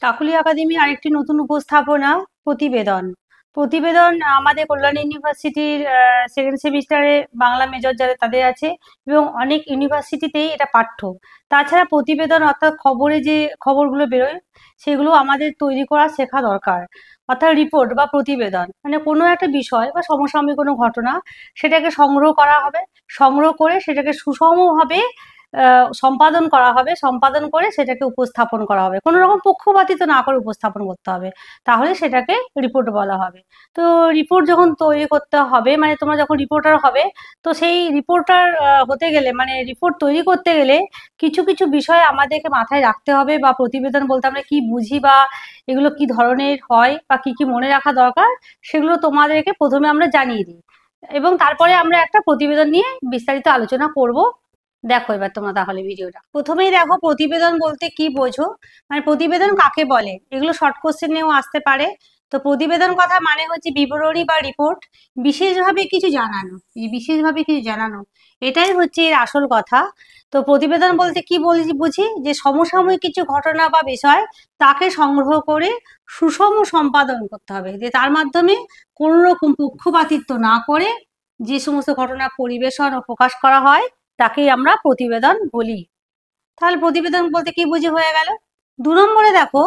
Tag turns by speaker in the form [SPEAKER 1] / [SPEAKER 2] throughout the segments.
[SPEAKER 1] কাকলি একাডেমির আরেকটি নতুন উপস্থাপনা প্রতিবেদন। প্রতিবেদন আমাদের কল্যাণ ইউনিভার্সিটির সেকেন্ড সেমিস্টারে বাংলা মেজর যারা তাদের আছে এবং অনেক ইউনিভার্সিটিতেই এটা পাঠ্য। তাছাড়া প্রতিবেদন অর্থাৎ খবরে যে খবরগুলো বেরোয় সেগুলো আমাদের তৈরি করা শেখা দরকার। অর্থাৎ রিপোর্ট বা প্রতিবেদন মানে কোনো একটা বিষয় বা সমসাময়িক কোনো ঘটনা সেটাকে সংগ্রহ করা হবে, সংগ্রহ করে সেটাকে সুষমভাবে সম্পাদন করা হবে, সম্পাদন করে সেটাকে উপস্থাপন করা হবে, কোনো রকম পক্ষপাতিত্ব না করে উপস্থাপন করতে হবে, তাহলে সেটাকে রিপোর্ট বলা হবে। তো রিপোর্ট যখন তৈরি করতে হবে মানে তোমরা যখন রিপোর্টার হবে, তো সেই রিপোর্টার হতে গেলে মানে রিপোর্ট তৈরি করতে গেলে কিছু কিছু বিষয় আমাদেরকে মাথায় রাখতে হবে, বা প্রতিবেদন বলতে আমরা কি বুঝি বা এগুলো কি ধরনের হয় বা কি কি মনে রাখা দরকার সেগুলো তোমাদেরকে প্রথমে আমরা জানিয়ে দিই, এবং তারপরে আমরা একটা প্রতিবেদন নিয়ে বিস্তারিত আলোচনা করব। দেখো এবার তোমরা তাহলে ভিডিওটা প্রথমেই দেখো, প্রতিবেদন বলতে কি বোঝো, মানে প্রতিবেদন কাকে বলে, এগুলো শর্ট কোশ্চেনেও আসতে পারে। তো প্রতিবেদন কথা মানে হচ্ছে বিবরণী বা রিপোর্ট, বিশেষভাবে কিছু জানানো, এই বিশেষভাবে কিছু জানানো এটাই হচ্ছে এর আসল কথা। তো প্রতিবেদন বলতে কি বুঝি, যে সমসাময়িক কিছু ঘটনা বা বিষয় তাকে সংগ্রহ করে সুষম সম্পাদন করতে হবে, যে তার মাধ্যমে কোনো রকম পক্ষপাতিত্ব না করে যে সমস্ত ঘটনা পরিবেশন ও প্রকাশ করা হয় তাকেই আমরা প্রতিবেদন বলি। তাহলে প্রতিবেদন বলতে কি বুঝি হয়ে গেল। 2 নম্বরে দেখো,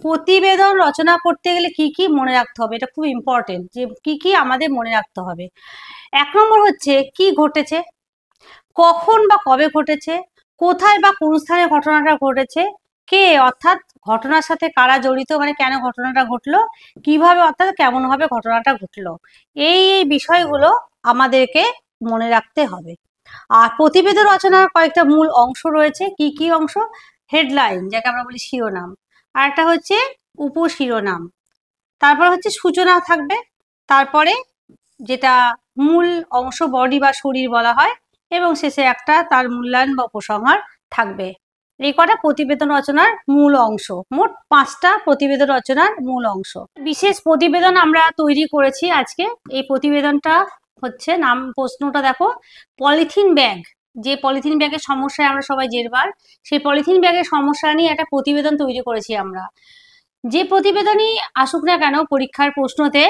[SPEAKER 1] প্রতিবেদন রচনা করতে গেলে কি কি মনে রাখতে হবে, এটা খুব ইম্পর্টেন্ট, যে কি কি আমাদের মনে রাখতে হবে। 1 নম্বর হচ্ছে কি ঘটেছে, কখন বা কবে ঘটেছে, কোথায় বা কোন স্থানে ঘটনাটা ঘটেছে, কে অর্থাৎ ঘটনার সাথে কারা জড়িত, মানে কেন ঘটনাটা ঘটলো, কিভাবে অর্থাৎ কেমন ভাবে ঘটনাটা ঘটলো, এই এই বিষয়গুলো আমাদেরকে মনে রাখতে হবে। আর প্রতিবেদন রচনার কয়েকটা মূল অংশ রয়েছে, কি কি অংশ, হেডলাইন যাকে আমরা বলি শিরোনাম, আর একটা হচ্ছে উপশিরোনাম, তারপর হচ্ছে সূচনা থাকবে, তারপরে যেটা মূল অংশ বডি বা শরীর বলা হয়, এবং শেষে একটা তার মূল্যায়ন বা উপসংহার থাকবে। এই কটা প্রতিবেদন রচনার মূল অংশ, মোট 5টা প্রতিবেদন রচনার মূল অংশ। বিশেষ প্রতিবেদন আমরা তৈরি করেছি আজকে। এই প্রতিবেদনটা হচ্ছে, নাম প্রশ্নটা দেখো, পলিথিন ব্যাগ, যে পলিথিন ব্যাগের সমস্যায় আমরা সবাই জেরবার, সেই পলিথিন ব্যাগের সমস্যা নিয়ে একটা প্রতিবেদন তৈরি করেছি আমরা। যে প্রতিবেদনই আসুক না কেন পরীক্ষার প্রশ্নতে,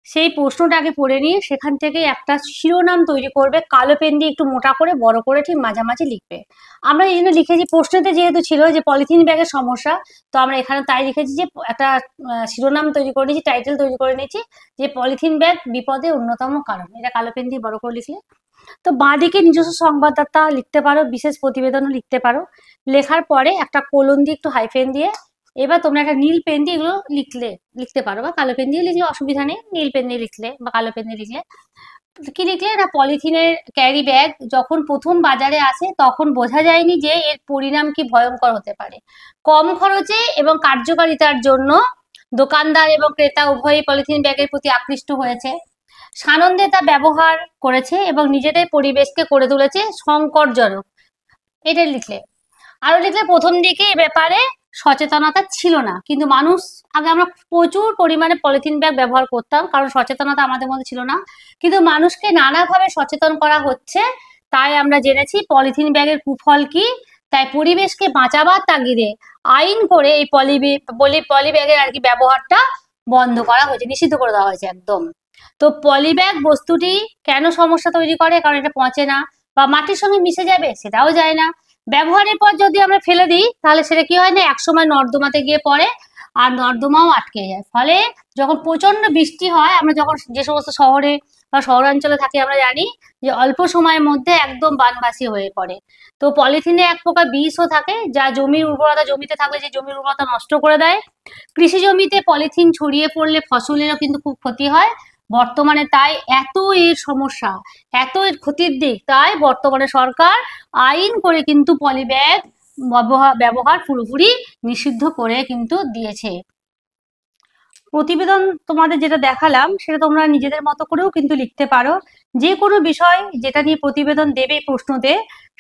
[SPEAKER 1] সেই প্রশ্নটা আগে পড়ে নিয়ে সেখান থেকে একটা শিরোনাম তৈরি করবে, কালো পেন দিয়ে একটু মোটা করে বড় করে ঠিক মাঝামাঝি লিখবে। আমরা এই জন্য লিখেছি, প্রশ্নতে যেহেতু ছিল যে পলিথিন ব্যাগের সমস্যা, তো আমরা এখানে তাই লিখেছি যে একটা শিরোনাম তৈরি করে নিয়েছি, টাইটেল তৈরি করে নিয়েছি, যে পলিথিন ব্যাগ বিপদের অন্যতম কারণ, এটা কালো পেন দিয়ে বড় করে লিখলে। তো বাঁদিকে নিজস্ব সংবাদদাতা লিখতে পারো, বিশেষ প্রতিবেদনও লিখতে পারো। লেখার পরে একটা কোলন দিয়ে একটু হাইফেন দিয়ে, এবার তোমরা একটা নীল পেন দিয়ে এগুলো লিখতে পারো, বা কালো পেন দিয়ে লিখলে অসুবিধা নেই, নীল পেন দিয়ে লিখলে বা কালো পেন দিয়ে লিখলে। কি লিখলে না, পলিথিনের ক্যারি ব্যাগ যখন প্রথম বাজারে আসে তখন বোঝা যায়নি যে এর পরিণাম কি ভয়ঙ্কর হতে পারে। কম খরচে এবং কার্যকারিতার জন্য দোকানদার এবং ক্রেতা উভয়ই পলিথিন ব্যাগের প্রতি আকৃষ্ট হয়েছে, সানন্দে তা ব্যবহার করেছে এবং নিজেদের পরিবেশকে করে তুলেছে সংকটজনক, এটা লিখলে। আরো লিখলে, প্রথম দিকে এ ব্যাপারে সচেতনতা ছিল না, কিন্তু মানুষ, আগে আমরা প্রচুর পরিমাণে পলিথিন ব্যাগ ব্যবহার করতাম কারণ সচেতনতা আমাদের মধ্যে ছিল না, কিন্তু মানুষকে নানাভাবে সচেতন করা হচ্ছে, তাই আমরা জেনেছি পলিথিন ব্যাগের কুফল কি। তাই পরিবেশকে বাঁচাবার তাগিদে আইন করে এই পলি ব্যাগের আর কি ব্যবহারটা বন্ধ করা হয়েছে, নিষিদ্ধ করে দেওয়া হয়েছে একদম। তো পলি ব্যাগ বস্তুটি কেন সমস্যা তৈরি করে, কারণ এটা পচে না বা মাটির সঙ্গে মিশে যাবে সেটাও যায় না। ব্যবহারের পর যদি আমরা ফেলে দিই তাহলে সেটা কি হয় না, একসময় নর্দমাতে গিয়ে পড়ে আর নর্দমাও আটকে যায়। ফলে যখন প্রচন্ড বৃষ্টি হয়, আমরা যখন যে সমস্ত শহরে বা শহরাঞ্চলে থাকি আমরা জানি যে অল্প সময়ের মধ্যে একদম বানবাসী হয়ে পড়ে। তো পলিথিনে এক প্রকার বিষও থাকে, যা জমির উর্বরতা, জমিতে থাকলে যে জমির উর্বরতা নষ্ট করে দেয়। কৃষি জমিতে পলিথিন ছড়িয়ে পড়লে ফসলেরও কিন্তু খুব ক্ষতি হয় বর্তমানে। তাই এত এর সমস্যা, এত এর ক্ষতির দিক, তাই বর্তমানে সরকার আইন করে কিন্তু পলি ব্যাগ ব্যবহার পুরোপুরি নিষিদ্ধ করে কিন্তু দিয়েছে। প্রতিবেদন তোমাদের যেটা দেখালাম সেটা তোমরা নিজেদের মতো করেও কিন্তু লিখতে পারো। যে কোনো বিষয় যেটা নিয়ে প্রতিবেদন দেবে প্রশ্নতে,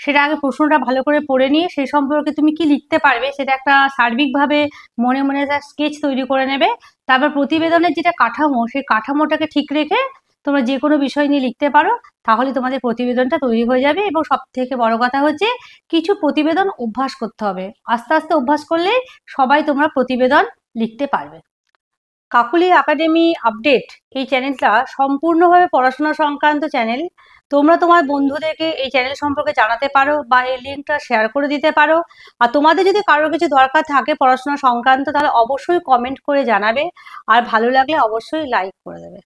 [SPEAKER 1] সেটা আগে প্রশ্নটা ভালো করে পড়ে নিয়ে সেই সম্পর্কে তুমি কি লিখতে পারবে সেটা একটা সার্বিকভাবে মনে মনে স্কেচ তৈরি করে নেবে। তারপর প্রতিবেদনের যেটা কাঠামো, সেই কাঠামোটাকে ঠিক রেখে তোমরা যে কোনো বিষয় নিয়ে লিখতে পারো, তাহলে তোমাদের প্রতিবেদনটা তৈরি হয়ে যাবে। এবং সব থেকে বড় কথা হচ্ছে কিছু প্রতিবেদন অভ্যাস করতে হবে, আস্তে আস্তে অভ্যাস করলে সবাই তোমরা প্রতিবেদন লিখতে পারবে। কাকুলি একাডেমি আপডেট এই চ্যানেলটা সম্পূর্ণভাবে পড়াশোনা সংক্রান্ত চ্যানেল। তোমরা তোমার বন্ধুদেরকে এই চ্যানেল সম্পর্কে জানাতে পারো বা এই লিঙ্কটা শেয়ার করে দিতে পারো। আর তোমাদের যদি কারোর কিছু দরকার থাকে পড়াশোনা সংক্রান্ত, তাহলে অবশ্যই কমেন্ট করে জানাবে। আর ভালো লাগলে অবশ্যই লাইক করে দেবে।